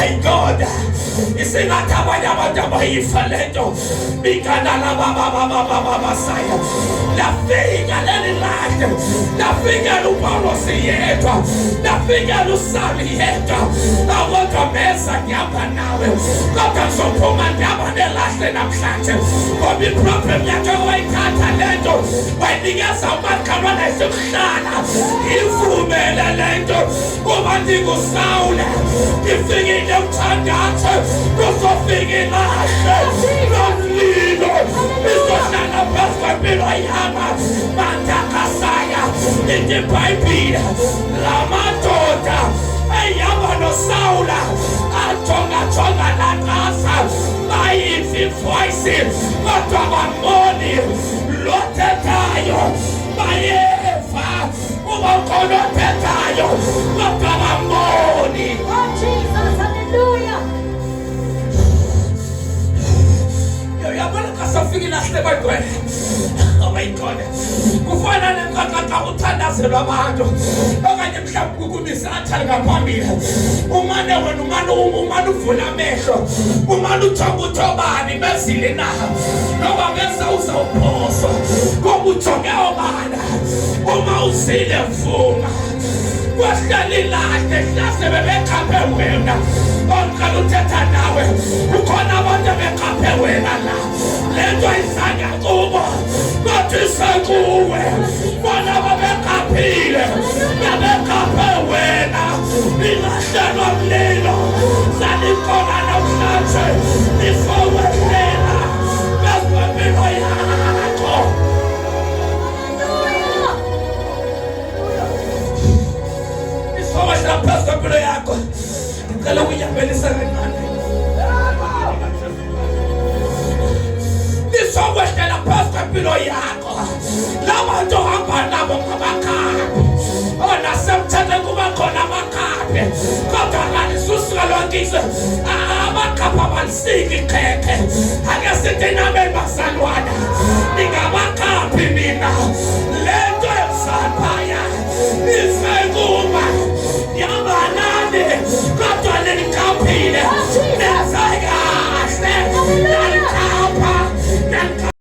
my God, isingathi abanye abantu abayifa lento bikana la baba Masaya lafika leli lakhe lafika uPaulos yedwa lafika uSauli yedwa akodwa mesa ngiyapha nawe kodwa ngizophuma ngiyapha nelahle namhlanje ngoba iproblem yakhe wayithatha lento wayinikeza umakhalwana esokuhlala ivumele lento ngoba ndinguSaule ngifikile umthandathu kuzofika ilahle nomlilo izohlala phezu kwempilo yami mandakasaya iBhayibhile lamadoda eyaba noSawula ajonga laqasa bayifi voice kodwa bamboni lothethayo bayeva ubakhona othethayo kodwa bamboni. Oh Jesus, hallelujah. Yabona kasafika ilahle bagcwele. Oh my God, kufana nemkakata uthandazelwa abantu okanye mhlawumbe kukumisa athali ngaphambili umane wena umane uvula amehlo umane ujonga uthobani bezile na noba bese uzawuphoswa ngoba ujonge obana uma uzile vuma kwahlala ilahle hlase bebekhaphe wena onqala uthetha nawe ukhona abantu bekhaphe wena la lento ayizanga kubo kodwa isakuwe bona babekhaphile babekhaphe wena ilahlelwa mlilo zalikhona namhlanje ifowela bezwempilo yakho. Isowela bezwempilo yakho ngicela ukuyabelisa kancane sokwehlela phezu kwempilo yakho labantu ohamba nabo ngamakhabi onasemthethweni kuba khona amakhabi kodwa kalisusuka lonke izwe amakhabi abalisiki iqhekhe ake sithi nami bazalwana